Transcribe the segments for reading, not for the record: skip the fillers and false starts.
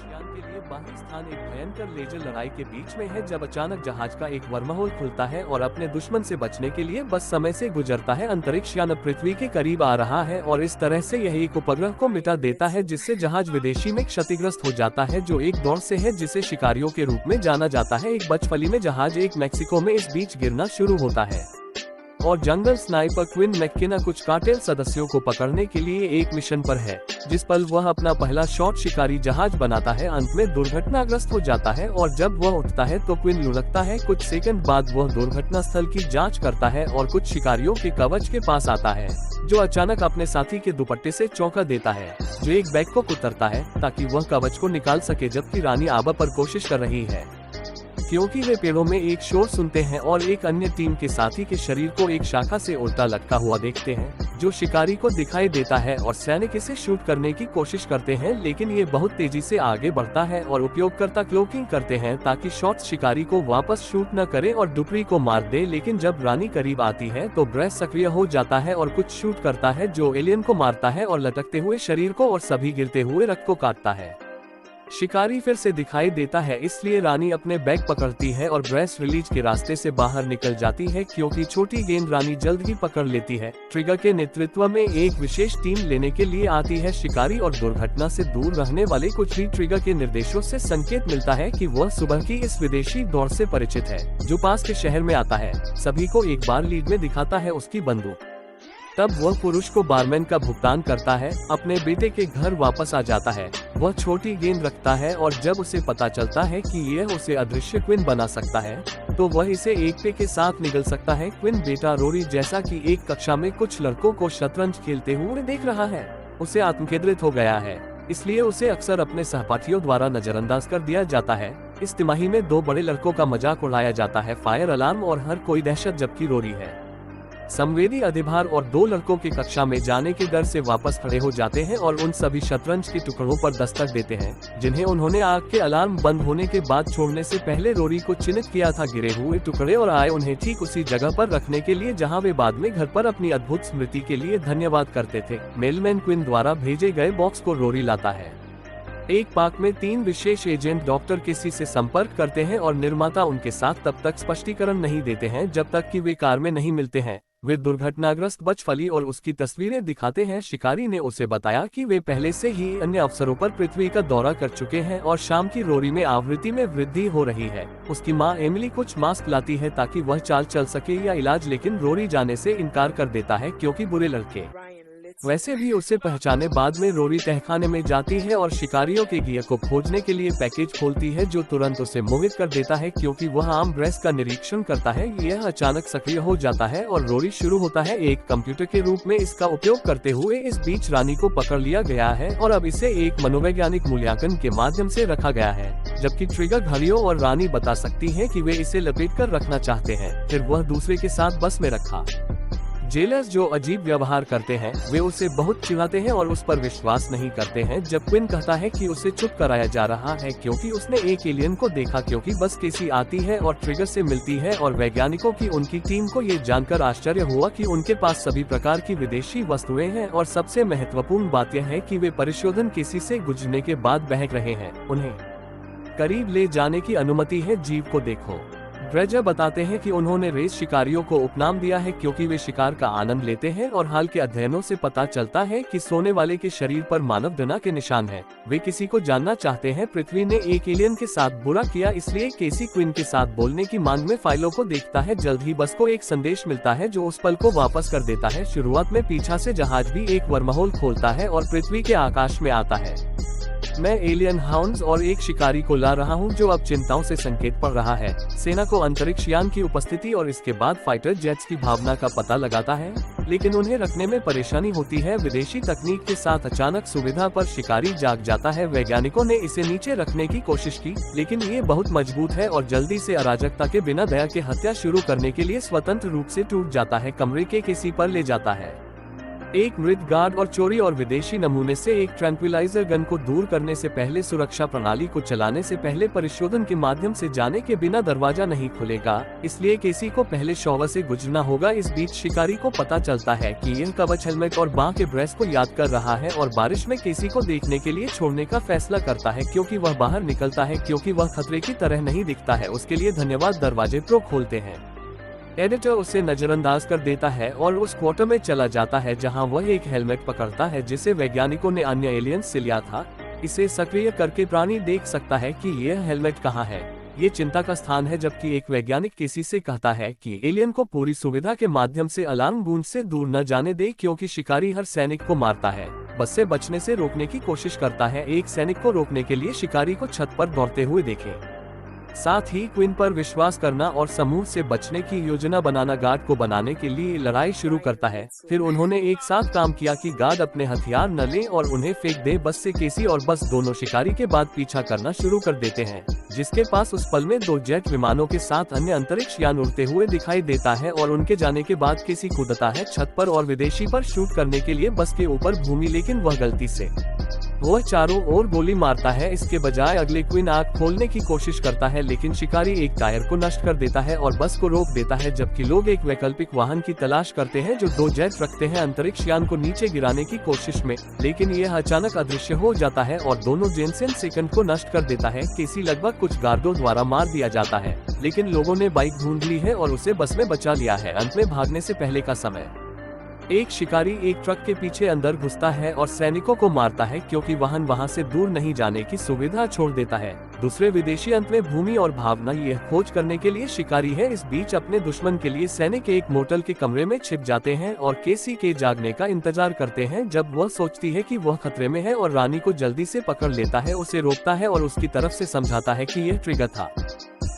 यान के लिए बाहरी स्थान एक भयंकर लेजर लड़ाई के बीच में है जब अचानक जहाज का एक वर्महोल खुलता है और अपने दुश्मन से बचने के लिए बस समय से गुजरता है। अंतरिक्ष यान पृथ्वी के करीब आ रहा है और इस तरह से यह एक उपग्रह को मिटा देता है जिससे जहाज विदेशी में क्षतिग्रस्त हो जाता है जो एक दौर से है जिसे शिकारियों के रूप में जाना जाता है। एक बचफली में जहाज एक मैक्सिको में इस बीच गिरना शुरू होता है और जंगल स्नाइपर क्विन मैककेना कुछ कार्टेल सदस्यों को पकड़ने के लिए एक मिशन पर है। जिस पल वह अपना पहला शॉट शिकारी जहाज बनाता है अंत में दुर्घटनाग्रस्त हो जाता है और जब वह उठता है तो क्विन लुढ़कता है। कुछ सेकंड बाद वह दुर्घटना स्थल की जांच करता है और कुछ शिकारियों के कवच के पास आता है जो अचानक अपने साथी के दुपट्टे से चौंका देता है जो एक बैग को कुतरता है ताकि वह कवच को निकाल सके, जबकि रानी आबा पर कोशिश कर रही है क्योंकि वे पेड़ों में एक शोर सुनते हैं और एक अन्य टीम के साथी के शरीर को एक शाखा से उल्टा लटका हुआ देखते हैं जो शिकारी को दिखाई देता है और सैनिक इसे शूट करने की कोशिश करते हैं, लेकिन ये बहुत तेजी से आगे बढ़ता है और उपयोगकर्ता क्लोकिंग करते हैं ताकि शॉट शिकारी को वापस शूट न करे और डुपरी को मार दे। लेकिन जब रानी करीब आती है तो ब्रेस सक्रिय हो जाता है और कुछ शूट करता है जो एलियन को मारता है और लटकते हुए शरीर को और सभी गिरते हुए रक्त को काटता है। शिकारी फिर से दिखाई देता है इसलिए रानी अपने बैग पकड़ती है और ब्रेस रिलीज के रास्ते से बाहर निकल जाती है क्योंकि छोटी गेंद रानी जल्द ही पकड़ लेती है। ट्रिगर के नेतृत्व में एक विशेष टीम लेने के लिए आती है शिकारी और दुर्घटना से दूर रहने वाले कुछ ही ट्रिगर के निर्देशों से संकेत मिलता है कि वह सुबह की इस विदेशी दौड़ से परिचित है जो पास के शहर में आता है। सभी को एक बार लीड में दिखाता है उसकी बंदूक। तब वह पुरुष को बारमैन का भुगतान करता है, अपने बेटे के घर वापस आ जाता है। वह छोटी गेंद रखता है और जब उसे पता चलता है कि यह उसे अदृश्य क्विन बना सकता है तो वह इसे एक पे के साथ निगल सकता है। क्विन बेटा रोरी जैसा कि एक कक्षा में कुछ लड़कों को शतरंज खेलते हुए देख रहा है, उसे आत्मकेंद्रित हो गया है, इसलिए उसे अक्सर अपने सहपाठियों द्वारा नजरअंदाज कर दिया जाता है। इस तिमाही में 2 बड़े लड़कों का मजाक उड़ाया जाता है, फायर अलार्म और हर कोई दहशत, जबकि रोरी है संवेदी अधिभार और 2 लड़कों की कक्षा में जाने के डर से वापस खड़े हो जाते हैं और उन सभी शतरंज के टुकड़ों पर दस्तक देते हैं जिन्हें उन्होंने आग के अलार्म बंद होने के बाद छोड़ने से पहले रोरी को चिन्हित किया था। गिरे हुए टुकड़े और आए उन्हें ठीक उसी जगह पर रखने के लिए जहां वे बाद में घर पर अपनी अद्भुत स्मृति के लिए धन्यवाद करते थे। मेलमैन क्विन द्वारा भेजे गए बॉक्स को रोरी लाता है। एक पार्क में 3 विशेष एजेंट डॉक्टर केसी से संपर्क करते हैं और निर्माता उनके साथ तब तक स्पष्टीकरण नहीं देते हैं जब तक कि वे कार में नहीं मिलते हैं। वे दुर्घटनाग्रस्त बचफली और उसकी तस्वीरें दिखाते हैं। शिकारी ने उसे बताया कि वे पहले से ही अन्य अवसरों पर पृथ्वी का दौरा कर चुके हैं और शाम की रोरी में आवृत्ति में वृद्धि हो रही है। उसकी मां एमिली कुछ मास्क लाती है ताकि वह चाल चल सके या इलाज, लेकिन रोरी जाने से इनकार कर देता है क्योंकि बुरे लड़के वैसे भी उसे पहचाने। बाद में रोरी तहखाने में जाती है और शिकारियों के गियर को खोजने के लिए पैकेज खोलती है जो तुरंत उसे मोहित कर देता है क्योंकि वह आम ब्रेस का निरीक्षण करता है। यह अचानक सक्रिय हो जाता है और रोरी शुरू होता है एक कंप्यूटर के रूप में इसका उपयोग करते हुए। इस बीच रानी को पकड़ लिया गया है और अब इसे एक मनोवैज्ञानिक मूल्यांकन के माध्यम से रखा गया है, जबकि ट्रिगर घड़ियों और रानी बता सकती है कि वे इसे लपेट कर रखना चाहते हैं। फिर वह दूसरे के साथ बस में रखा। जेलर्स जो अजीब व्यवहार करते हैं वे उसे बहुत चिढ़ाते हैं और उस पर विश्वास नहीं करते हैं जब क्विन कहता है कि उसे चुप कराया जा रहा है क्योंकि उसने एक एलियन को देखा। क्योंकि बस केसी आती है और ट्रिगर से मिलती है और वैज्ञानिकों की उनकी टीम को ये जानकर आश्चर्य हुआ कि उनके पास सभी प्रकार की विदेशी वस्तुएं हैं और सबसे महत्वपूर्ण बात यह है कि वे परिशोधन केसी से गुजरने के बाद बहक रहे हैं। उन्हें करीब ले जाने की अनुमति है, जीव को देखो। ड्रेजर बताते हैं कि उन्होंने रेस शिकारियों को उपनाम दिया है क्योंकि वे शिकार का आनंद लेते हैं और हाल के अध्ययनों से पता चलता है कि सोने वाले के शरीर पर मानव डना के निशान हैं। वे किसी को जानना चाहते हैं। पृथ्वी ने एक एलियन के साथ बुरा किया, इसलिए केसी क्विन के साथ बोलने की मांग में फाइलों को देखता है। जल्द ही बस को एक संदेश मिलता है जो उस पल को वापस कर देता है। शुरुआत में पीछा से जहाज भी एक वर्महोल खोलता है और पृथ्वी के आकाश में आता है। मैं एलियन हाउंड्स और एक शिकारी को ला रहा हूं जो अब चिंताओं से संकेत पड़ रहा है। सेना को अंतरिक्ष यान की उपस्थिति और इसके बाद फाइटर जेट्स की भावना का पता लगाता है, लेकिन उन्हें रखने में परेशानी होती है। विदेशी तकनीक के साथ अचानक सुविधा पर शिकारी जाग जाता है। वैज्ञानिकों ने इसे नीचे रखने की कोशिश की, लेकिन ये बहुत मजबूत है और जल्दी से अराजकता के बिना दया के हत्या शुरू करने के लिए स्वतंत्र रूप से टूट जाता है। कमरे के किसी पर ले जाता है। एक मृत गार्ड और चोरी और विदेशी नमूने से एक ट्रैंक्विलाइजर गन को दूर करने से पहले सुरक्षा प्रणाली को चलाने से पहले परिशोधन के माध्यम से जाने के बिना दरवाजा नहीं खुलेगा, इसलिए केसी को पहले शॉवर से गुजरना होगा। इस बीच शिकारी को पता चलता है कि यह कवच हेलमेट और बाह के ब्रेस को याद कर रहा है और बारिश में केसी को देखने के लिए छोड़ने का फैसला करता है क्योंकि वह बाहर निकलता है क्योंकि वह खतरे की तरह नहीं दिखता है। उसके लिए धन्यवाद दरवाजे प्रो खोलते हैं। एडिटर उसे नजरअंदाज कर देता है और उस क्वार्टर में चला जाता है जहां वह एक हेलमेट पकड़ता है जिसे वैज्ञानिकों ने अन्य एलियंस से लिया था। इसे सक्रिय करके प्राणी देख सकता है कि यह हेलमेट कहां है। ये चिंता का स्थान है जबकि एक वैज्ञानिक केसी से कहता है कि एलियन को पूरी सुविधा के माध्यम से अलार्म गूंज से दूर न जाने दे क्योंकि शिकारी हर सैनिक को मारता है। बस से बचने से रोकने की कोशिश करता है। एक सैनिक को रोकने के लिए शिकारी को छत पर दौड़ते हुए देखे। साथ ही क्विन पर विश्वास करना और समूह से बचने की योजना बनाना गार्ड को बनाने के लिए लड़ाई शुरू करता है। फिर उन्होंने एक साथ काम किया कि गार्ड अपने हथियार न ले और उन्हें फेंक दे। बस से केसी और बस दोनों शिकारी के बाद पीछा करना शुरू कर देते हैं, जिसके पास उस पल में 2 जेट विमानों के साथ अन्य अंतरिक्ष यान उड़ते हुए दिखाई देता है और उनके जाने के बाद केसी कूदता है छत पर और विदेशी पर शूट करने के लिए बस के ऊपर भूमि, लेकिन वह गलती से वह चारों ओर गोली मारता है। इसके बजाय अगले क्विन आग खोलने की कोशिश करता है लेकिन शिकारी एक टायर को नष्ट कर देता है और बस को रोक देता है, जबकि लोग एक वैकल्पिक वाहन की तलाश करते हैं जो 2 जेट रखते हैं अंतरिक्ष यान को नीचे गिराने की कोशिश में, लेकिन यह अचानक अदृश्य हो जाता है और दोनों जेनसेन सेकंड को नष्ट कर देता है। केसी लगभग कुछ गार्डों द्वारा मार दिया जाता है, लेकिन लोगों ने बाइक ढूंढ ली है और उसे बस में बचा लिया है। अंत में भागने से पहले का समय, एक शिकारी एक ट्रक के पीछे अंदर घुसता है और सैनिकों को मारता है क्योंकि वाहन वहां से दूर नहीं जाने की सुविधा छोड़ देता है। दूसरे विदेशी अंत में भूमि और भावना यह खोज करने के लिए शिकारी है। इस बीच अपने दुश्मन के लिए सैनिक एक मोटल के कमरे में छिप जाते हैं और केसी के जागने का इंतजार करते हैं। जब वह सोचती है कि वह खतरे में है और रानी को जल्दी से पकड़ लेता है, उसे रोकता है और उसकी तरफ से समझाता है कि यह ट्रिगर था।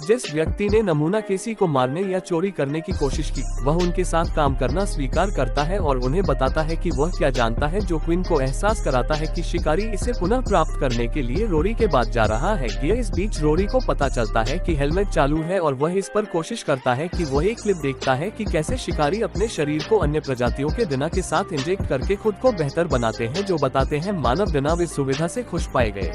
जिस व्यक्ति ने नमूना केसी को मारने या चोरी करने की कोशिश की, वह उनके साथ काम करना स्वीकार करता है और उन्हें बताता है कि वह क्या जानता है, जो क्विन को एहसास कराता है कि शिकारी इसे पुनः प्राप्त करने के लिए रोरी के बाद जा रहा है। इस बीच रोरी को पता चलता है कि हेलमेट चालू है और वह इस पर कोशिश करता है कि वह एक क्लिप देखता है कि कैसे शिकारी अपने शरीर को अन्य प्रजातियों के डना के साथ इंजेक्ट करके खुद को बेहतर बनाते हैं, जो बताते हैं मानव डना इस सुविधा से खुश पाए गए।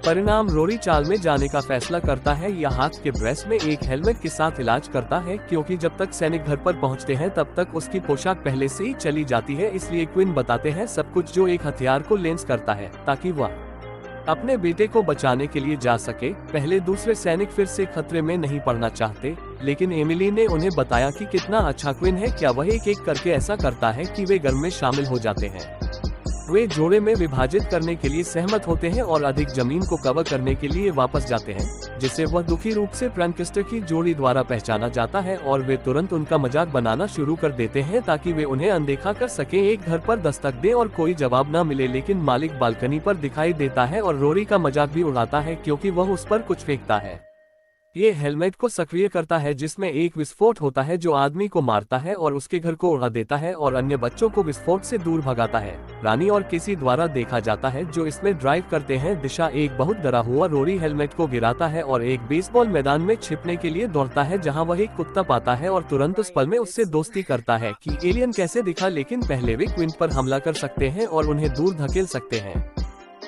परिणाम, रोरी चाल में जाने का फैसला करता है या हाथ के ब्रेस में एक हेलमेट के साथ इलाज करता है, क्योंकि जब तक सैनिक घर पर पहुंचते हैं तब तक उसकी पोशाक पहले से ही चली जाती है। इसलिए क्विन बताते हैं सब कुछ, जो एक हथियार को लेंस करता है ताकि वह अपने बेटे को बचाने के लिए जा सके। पहले दूसरे सैनिक फिर से खतरे में नहीं पड़ना चाहते, लेकिन एमिली ने उन्हें बताया कि कितना अच्छा क्विन है। क्या वह एक एक करके ऐसा करता है कि वे घर में शामिल हो जाते हैं। वे जोड़े में विभाजित करने के लिए सहमत होते हैं और अधिक जमीन को कवर करने के लिए वापस जाते हैं, जिसे वह दुखी रूप से फ्रैंकिस्टर की जोड़ी द्वारा पहचाना जाता है और वे तुरंत उनका मजाक बनाना शुरू कर देते हैं ताकि वे उन्हें अनदेखा कर सके। एक घर पर दस्तक दे और कोई जवाब न मिले, लेकिन मालिक बालकनी पर दिखाई देता है और रोरी का मजाक भी उड़ाता है क्योंकि वह उस पर कुछ फेंकता है। ये हेलमेट को सक्रिय करता है जिसमें एक विस्फोट होता है जो आदमी को मारता है और उसके घर को उड़ा देता है और अन्य बच्चों को विस्फोट से दूर भगाता है। रानी और केसी द्वारा देखा जाता है जो इसमें ड्राइव करते हैं। दिशा एक बहुत डरा हुआ रोरी हेलमेट को गिराता है और एक बेसबॉल मैदान में छिपने के लिए दौड़ता है, जहां वह एक कुत्ता पाता है और तुरंत उस पल में उससे दोस्ती करता है कि एलियन कैसे दिखा, लेकिन पहले वे क्विन पर हमला कर सकते हैं और उन्हें दूर धकेल सकते हैं।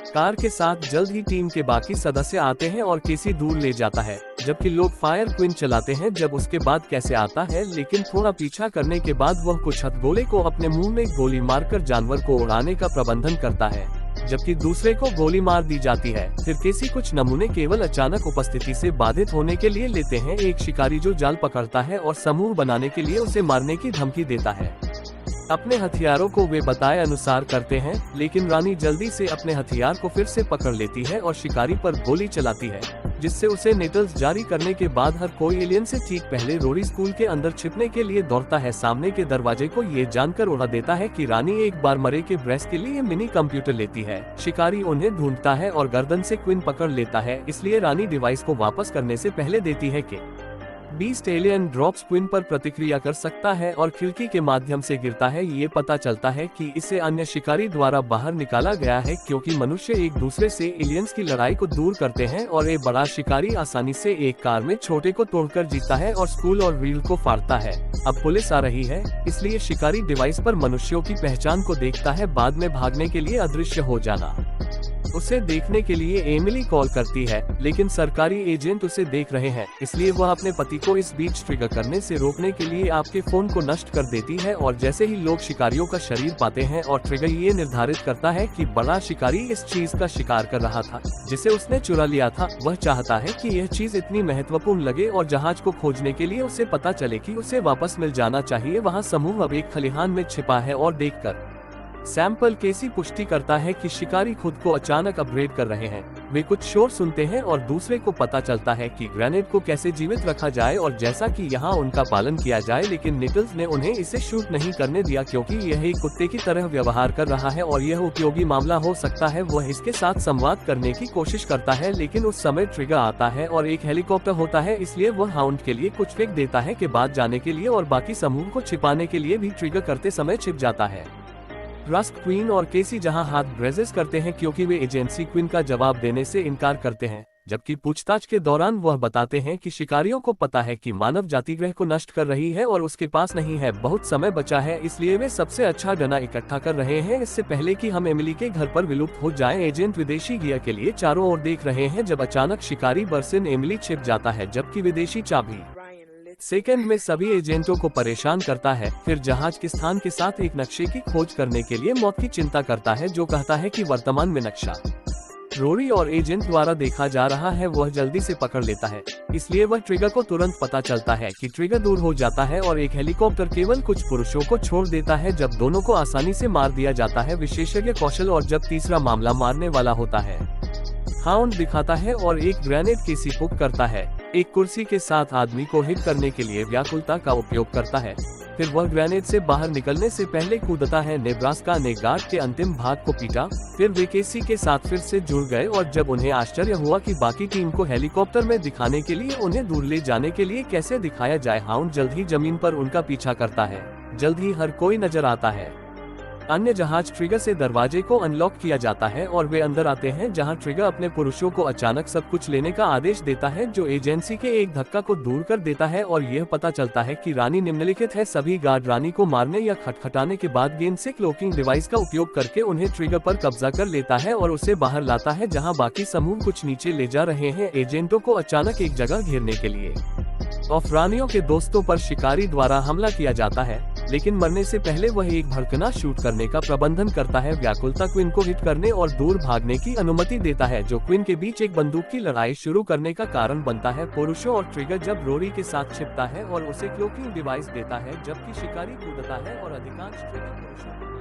कार के साथ जल्द ही टीम के बाकी सदस्य आते हैं और केसी दूर ले जाता है, जबकि लोग फायर क्विन चलाते हैं। जब उसके बाद कैसे आता है, लेकिन थोड़ा पीछा करने के बाद वह कुछ हथगोले को अपने मुंह में गोली मारकर जानवर को उड़ाने का प्रबंधन करता है, जबकि दूसरे को गोली मार दी जाती है। फिर केसी कुछ नमूने केवल अचानक उपस्थिति से बाधित होने के लिए लेते हैं। एक शिकारी जो जाल पकड़ता है और समूह बनाने के लिए उसे मारने की धमकी देता है। अपने हथियारों को वे बताए अनुसार करते हैं, लेकिन रानी जल्दी से अपने हथियार को फिर से पकड़ लेती है और शिकारी पर गोली चलाती है, जिससे उसे नेटल्स जारी करने के बाद हर कोई एलियन से ठीक पहले रोरी स्कूल के अंदर छिपने के लिए दौड़ता है। सामने के दरवाजे को ये जानकर उड़ा देता है कि रानी एक बार मरे के ब्रेस के लिए मिनी कंप्यूटर लेती है। शिकारी उन्हें ढूंढता है और गर्दन से क्विन पकड़ लेता है, इसलिए रानी डिवाइस को वापस करने से पहले देती है कि बीस्ट एलियन ड्रॉप्स क्वीन पर प्रतिक्रिया कर सकता है और खिड़की के माध्यम से गिरता है। ये पता चलता है कि इसे अन्य शिकारी द्वारा बाहर निकाला गया है क्योंकि मनुष्य एक दूसरे से एलियंस की लड़ाई को दूर करते हैं और एक बड़ा शिकारी आसानी से एक कार में छोटे को तोड़कर जीतता है और स्कूल और व्हील को फाड़ता है। अब पुलिस आ रही है, इसलिए शिकारी डिवाइस पर मनुष्यों की पहचान को देखता है, बाद में भागने के लिए अदृश्य हो जाना। उसे देखने के लिए एमिली कॉल करती है, लेकिन सरकारी एजेंट उसे देख रहे हैं, इसलिए वह अपने पति को इस बीच ट्रिगर करने से रोकने के लिए आपके फोन को नष्ट कर देती है। और जैसे ही लोग शिकारियों का शरीर पाते हैं और ट्रिगर ये निर्धारित करता है कि बड़ा शिकारी इस चीज का शिकार कर रहा था जिसे उसने चुरा लिया था। वह चाहता है कि यह चीज इतनी महत्वपूर्ण लगे और जहाज को खोजने के लिए उसे पता चले कि उसे वापस मिल जाना चाहिए। वहाँ समूह अब एक खलिहान में छिपा है और देखकर सैंपल केसी पुष्टि करता है कि शिकारी खुद को अचानक अपग्रेड कर रहे हैं। वे कुछ शोर सुनते हैं और दूसरे को पता चलता है कि ग्रेनेड को कैसे जीवित रखा जाए और जैसा कि यहाँ उनका पालन किया जाए, लेकिन निकल्स ने उन्हें इसे शूट नहीं करने दिया क्योंकि यह एक कुत्ते की तरह व्यवहार कर रहा है और यह उपयोगी मामला हो सकता है। वह इसके साथ संवाद करने की कोशिश करता है, लेकिन उस समय ट्रिगर आता है और एक हेलीकॉप्टर होता है, इसलिए वह हाउंड के लिए कुछ फेंक देता है के बाद जाने के लिए और बाकी समूह को छिपाने के लिए भी ट्रिगर करते समय छिप जाता है। रस्क क्वीन और केसी जहां हाथ ब्रेजेस करते हैं क्योंकि वे एजेंसी क्वीन का जवाब देने से इनकार करते हैं, जबकि पूछताछ के दौरान वह बताते हैं कि शिकारियों को पता है कि मानव जाति ग्रह को नष्ट कर रही है और उसके पास नहीं है बहुत समय बचा है, इसलिए वे सबसे अच्छा डना इकट्ठा कर रहे हैं इससे पहले कि हम एमिली के घर पर विलुप्त हो जाएं। एजेंट विदेशी गियर के लिए चारों ओर देख रहे हैं जब अचानक शिकारी बरसिन एमिली छिप जाता है, जबकि विदेशी चाबी सेकंड में सभी एजेंटों को परेशान करता है। फिर जहाज के स्थान के साथ एक नक्शे की खोज करने के लिए मौत की चिंता करता है, जो कहता है कि वर्तमान में नक्शा रोरी और एजेंट द्वारा देखा जा रहा है। वह जल्दी से पकड़ लेता है, इसलिए वह ट्रिगर को तुरंत पता चलता है कि ट्रिगर दूर हो जाता है और एक हेलीकॉप्टर केवल कुछ पुरुषों को छोड़ देता है जब दोनों को आसानी से मार दिया जाता है। विशेषज्ञ कौशल और जब तीसरा मामला मारने वाला होता है, हाउंड दिखाता है और एक ग्रेनेड केसी पुक करता है। एक कुर्सी के साथ आदमी को हिट करने के लिए व्याकुलता का उपयोग करता है। फिर वह ग्रेनेड से बाहर निकलने से पहले कूदता है। नेब्रास्का ने गार्ड के अंतिम भाग को पीटा। फिर वे केसी के साथ फिर से जुड़ गए और जब उन्हें आश्चर्य हुआ कि बाकी टीम को हेलीकॉप्टर में दिखाने के लिए उन्हें दूर ले जाने के लिए कैसे दिखाया जाए, हाउंड जल्द ही जमीन पर उनका पीछा करता है। जल्द ही हर कोई नजर आता है। अन्य जहाज ट्रिगर से दरवाजे को अनलॉक किया जाता है और वे अंदर आते हैं, जहां ट्रिगर अपने पुरुषों को अचानक सब कुछ लेने का आदेश देता है, जो एजेंसी के एक धक्का को दूर कर देता है और यह पता चलता है कि रानी निम्नलिखित है। सभी गार्ड रानी को मारने या खटखटाने के बाद गेंद से क्लोकिंग डिवाइस का उपयोग करके उन्हें ट्रिगर पर कब्जा कर लेता है और उसे बाहर लाता है, जहाँ बाकी समूह कुछ नीचे ले जा रहे हैं। एजेंटों को अचानक एक जगह घेरने के लिए रानियों के दोस्तों पर शिकारी द्वारा हमला किया जाता है, लेकिन मरने से पहले वह एक भड़कना शूट करने का प्रबंधन करता है। व्याकुलता क्वीन को हिट करने और दूर भागने की अनुमति देता है, जो क्वीन के बीच एक बंदूक की लड़ाई शुरू करने का कारण बनता है। पुरुषों और ट्रिगर जब रोरी के साथ छिपता है और उसे क्लोकिंग डिवाइस देता है, जबकि शिकारी कूदता है और अधिकांश ट्रिगर पुरुषों को